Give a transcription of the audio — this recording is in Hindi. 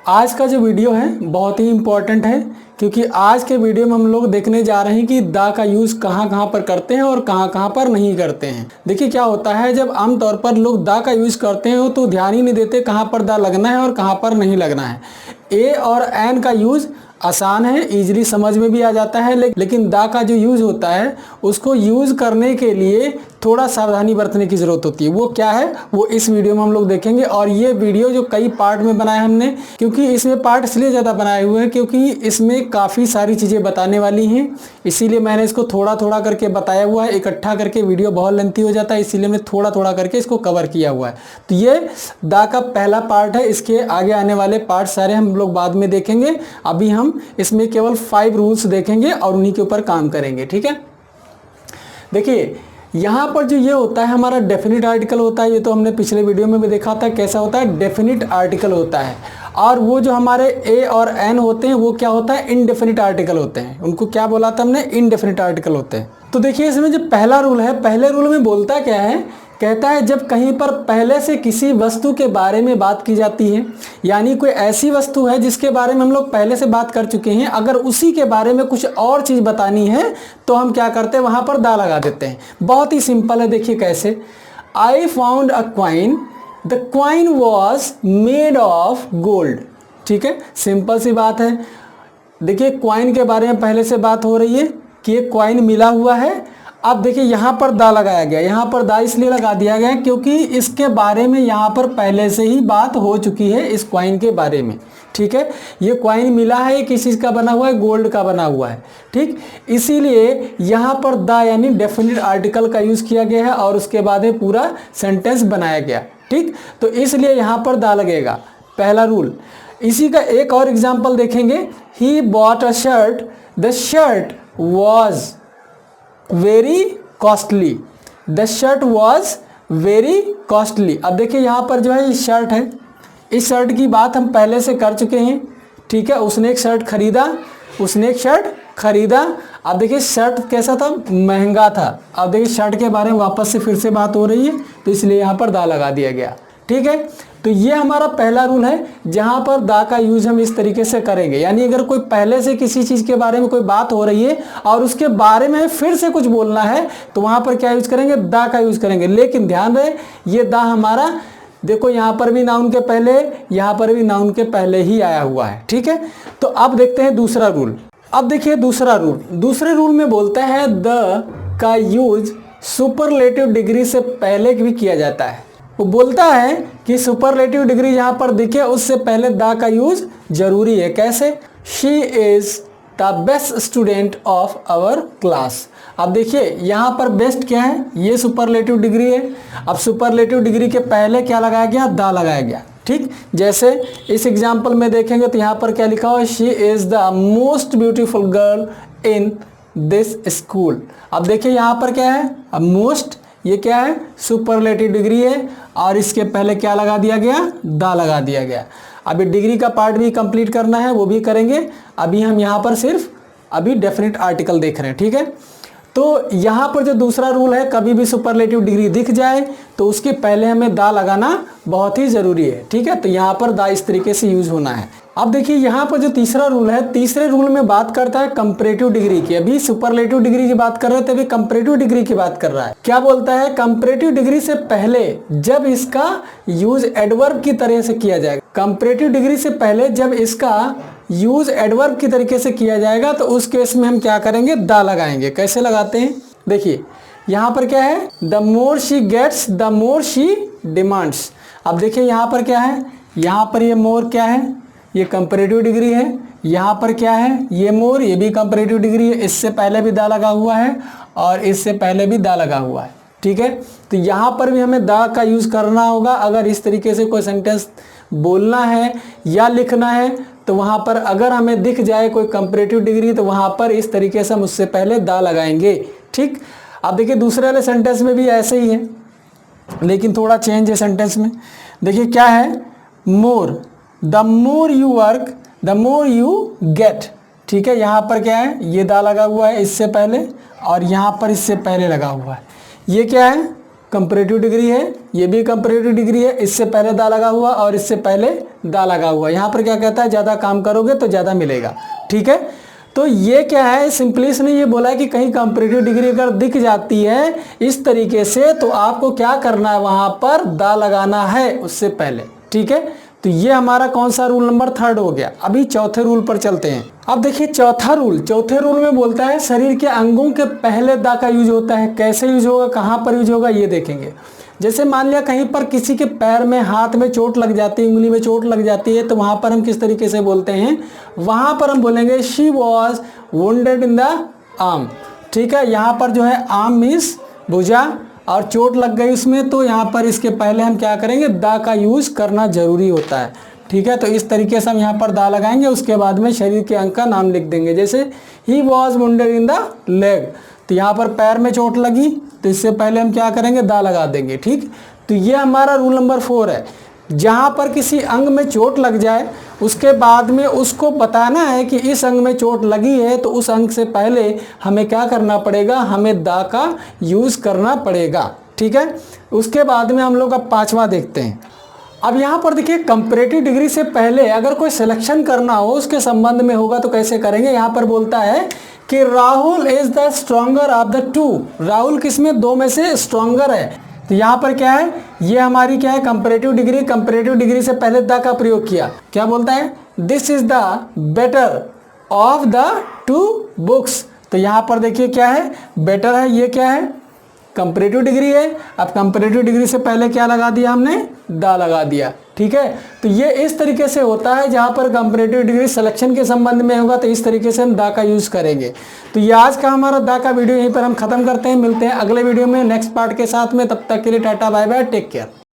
आज का जो वीडियो है बहुत ही इम्पोर्टेंट है, क्योंकि आज के वीडियो में हम लोग देखने जा रहे हैं कि द का यूज़ कहाँ कहाँ पर करते हैं और कहाँ कहाँ पर नहीं करते हैं। देखिए क्या होता है, जब आमतौर पर लोग द का यूज़ करते हैं तो ध्यान ही नहीं देते कहाँ पर द लगना है और कहाँ पर नहीं लगना है। ए और एन का यूज़ आसान है, इजीली समझ में भी आ जाता है, लेकिन द का जो यूज़ होता है उसको यूज़ करने के लिए थोड़ा सावधानी बरतने की ज़रूरत होती है। वो क्या है वो इस वीडियो में हम लोग देखेंगे। और ये वीडियो जो कई पार्ट में बनाया हमने, क्योंकि इसमें पार्ट इसलिए ज़्यादा बनाए हुए हैं क्योंकि इसमें काफ़ी सारी चीज़ें बताने वाली हैं, इसीलिए मैंने इसको थोड़ा थोड़ा करके बताया हुआ है। इकट्ठा करके वीडियो बहुत लेंथी हो जाता है, इसीलिए मैं थोड़ा थोड़ा करके इसको कवर किया हुआ है। तो ये द का पहला पार्ट है, इसके आगे आने वाले पार्ट सारे हम लोग बाद में देखेंगे। अभी हम इसमें केवल 5 रूल्स देखेंगे और उन्हीं के ऊपर काम करेंगे, ठीक है। देखिए यहाँ पर जो ये होता है हमारा डेफिनिट आर्टिकल होता है, ये तो हमने पिछले वीडियो में भी देखा था कैसा होता है, डेफिनिट आर्टिकल होता है। और वो जो हमारे ए और एन होते हैं वो क्या होता है, इनडेफिनिट आर्टिकल होते हैं। उनको क्या बोला था हमने, इनडेफिनिट आर्टिकल होते हैं। तो देखिए इसमें जो पहला रूल है, पहले रूल में बोलता क्या है, कहता है जब कहीं पर पहले से किसी वस्तु के बारे में बात की जाती है, यानी कोई ऐसी वस्तु है जिसके बारे में हम लोग पहले से बात कर चुके हैं, अगर उसी के बारे में कुछ और चीज़ बतानी है तो हम क्या करते हैं, वहाँ पर द लगा देते हैं। बहुत ही सिंपल है, देखिए कैसे। I found a coin, the coin was made of gold. ठीक है, सिंपल सी बात है। देखिए क्वाइन के बारे में पहले से बात हो रही है कि ये क्वाइन मिला हुआ है। अब देखिए यहाँ पर दा लगाया गया, यहाँ पर दा इसलिए लगा दिया गया क्योंकि इसके बारे में यहाँ पर पहले से ही बात हो चुकी है इस क्वाइन के बारे में। ठीक है, ये क्वाइन मिला है, ये किस चीज़ का बना हुआ है, गोल्ड का बना हुआ है। ठीक, इसीलिए यहाँ पर दा यानी डेफिनिट आर्टिकल का यूज़ किया गया है और उसके बाद में पूरा सेंटेंस बनाया गया। ठीक, तो इसलिए यहाँ पर दा लगेगा, पहला रूल। इसी का एक और एग्जाम्पल देखेंगे। He bought a shirt, the shirt was very costly, the shirt was very costly. अब देखिए यहाँ पर जो है ये शर्ट है, इस शर्ट की बात हम पहले से कर चुके हैं। ठीक है, उसने एक शर्ट खरीदा, उसने एक शर्ट खरीदा। अब देखिए शर्ट कैसा था, महंगा था। अब देखिए शर्ट के बारे में वापस से फिर से बात हो रही है, तो इसलिए यहाँ पर दा लगा दिया गया। ठीक है, तो ये हमारा पहला रूल है जहाँ पर दा का यूज हम इस तरीके से करेंगे। यानी अगर कोई पहले से किसी चीज़ के बारे में कोई बात हो रही है और उसके बारे में फिर से कुछ बोलना है तो वहाँ पर क्या यूज करेंगे, दा का यूज करेंगे। लेकिन ध्यान रहे ये दा हमारा, देखो यहाँ पर भी नाउन के पहले, यहाँ पर भी नाउन के पहले ही आया हुआ है। ठीक है, तो अब देखते हैं दूसरा रूल। अब देखिए दूसरा रूल, दूसरे रूल में बोलता है द का यूज सुपरलेटिव डिग्री से पहले भी किया जाता है। वो बोलता है कि सुपरलेटिव डिग्री जहाँ पर दिखे उससे पहले द का यूज जरूरी है। कैसे, she is the best student of our class. अब देखिए यहाँ पर बेस्ट क्या है, ये सुपरलेटिव डिग्री है। अब सुपरलेटिव डिग्री के पहले क्या लगाया गया, द लगाया गया। ठीक, जैसे इस एग्जाम्पल में देखेंगे तो यहाँ पर क्या लिखा हुआ है, she is the most beautiful girl in this school. अब देखिए यहाँ पर क्या है, अब मोस्ट, ये क्या है, सुपरलेटिव डिग्री है और इसके पहले क्या लगा दिया गया, दा लगा दिया गया। अभी डिग्री का पार्ट भी कंप्लीट करना है, वो भी करेंगे। अभी हम यहाँ पर सिर्फ अभी डेफिनेट आर्टिकल देख रहे हैं। ठीक है, तो यहाँ पर जो दूसरा रूल है, कभी भी सुपरलेटिव डिग्री दिख जाए तो उसके पहले हमें दा लगाना बहुत ही ज़रूरी है। ठीक है, तो यहाँ पर दा इस तरीके से यूज होना है। अब देखिए यहाँ पर जो तीसरा रूल है, तीसरे रूल में बात करता है कंपैरेटिव डिग्री की। अभी सुपरलेटिव डिग्री की बात कर रहे थे, अभी कंपैरेटिव डिग्री की बात कर रहा है। क्या बोलता है, कंपैरेटिव डिग्री से पहले जब इसका यूज एडवर्ब की तरह से किया जाएगा, कंपैरेटिव डिग्री से पहले जब इसका यूज एडवर्ब की तरीके से किया जाएगा तो उस केस में हम क्या करेंगे, दा लगाएंगे। कैसे लगाते हैं, देखिए यहाँ पर क्या है, the more she gets the more she demands. अब देखिए यहाँ पर क्या है, यहाँ पर ये मोर क्या है, ये कंपैरेटिव डिग्री है। यहाँ पर क्या है, ये मोर, ये भी कंपैरेटिव डिग्री है। इससे पहले भी दा लगा हुआ है और इससे पहले भी दा लगा हुआ है। ठीक है, तो यहाँ पर भी हमें दा का यूज़ करना होगा। अगर इस तरीके से कोई सेंटेंस बोलना है या लिखना है तो वहाँ पर अगर हमें दिख जाए कोई कंपैरेटिव डिग्री तो वहाँ पर इस तरीके से हम उससे पहले दा लगाएंगे। ठीक, अब देखिए दूसरे वाले सेंटेंस में भी ऐसे ही है, लेकिन थोड़ा चेंज है सेंटेंस में। देखिए क्या है, more, the more you work the more you get. ठीक है, यहाँ पर क्या है, ये दा लगा हुआ है इससे पहले और यहाँ पर इससे पहले लगा हुआ है। ये क्या है, कंपैरेटिव डिग्री है, ये भी कंपैरेटिव डिग्री है, इससे पहले दा लगा हुआ और इससे पहले दा लगा हुआ। यहाँ पर क्या कहता है, ज़्यादा काम करोगे तो ज़्यादा मिलेगा। ठीक है, तो ये क्या है, सिंपली इसने ये बोला है कि कहीं कंपैरेटिव डिग्री अगर दिख जाती है इस तरीके से तो आपको क्या करना है, वहाँ पर दा लगाना है उससे पहले। ठीक है, तो ये हमारा कौन सा रूल नंबर 3 हो गया। अभी चौथे रूल पर चलते हैं। अब देखिए चौथे रूल में बोलता है शरीर के अंगों के पहले दा का यूज होता है। कैसे यूज होगा, कहाँ पर यूज होगा, ये देखेंगे। जैसे मान लिया कहीं पर किसी के पैर में, हाथ में चोट लग जाती है, उंगली में चोट लग जाती है, तो वहाँ पर हम किस तरीके से बोलते हैं, वहाँ पर हम बोलेंगे she was wounded in the arm. ठीक है, यहाँ पर जो है आर्म मीन्स भुजा और चोट लग गई उसमें, तो यहाँ पर इसके पहले हम क्या करेंगे, दा का यूज करना जरूरी होता है। ठीक है, तो इस तरीके से हम यहाँ पर दा लगाएंगे, उसके बाद में शरीर के अंग का नाम लिख देंगे। जैसे he was wounded in the leg, तो यहाँ पर पैर में चोट लगी, तो इससे पहले हम क्या करेंगे, दा लगा देंगे। ठीक, तो ये हमारा रूल नंबर 4 है। जहाँ पर किसी अंग में चोट लग जाए उसके बाद में उसको बताना है कि इस अंग में चोट लगी है, तो उस अंग से पहले हमें क्या करना पड़ेगा, हमें दा का यूज़ करना पड़ेगा। ठीक है, उसके बाद में हम लोग अब 5वां देखते हैं। अब यहाँ पर देखिए कंपैरेटिव डिग्री से पहले अगर कोई सिलेक्शन करना हो उसके संबंध में होगा तो कैसे करेंगे। यहाँ पर बोलता है कि Rahul is the stronger of the 2। Rahul किसमें, 2 में से स्ट्रॉन्गर है। तो यहाँ पर क्या है, ये हमारी क्या है, कंपैरेटिव डिग्री से पहले द का प्रयोग किया। क्या बोलता है, this is the better of the 2 books. तो यहाँ पर देखिए क्या है, बेटर है, ये क्या है, कंपैरेटिव डिग्री है। अब कंपैरेटिव डिग्री से पहले क्या लगा दिया हमने, दा लगा दिया। ठीक है, तो ये इस तरीके से होता है। जहाँ पर कंपैरेटिव डिग्री सिलेक्शन के संबंध में होगा तो इस तरीके से हम दा का यूज़ करेंगे। तो ये आज का हमारा दा का वीडियो यहीं पर हम खत्म करते हैं। मिलते हैं अगले वीडियो में नेक्स्ट पार्ट के साथ में। तब तक के लिए tata bye bye, take care.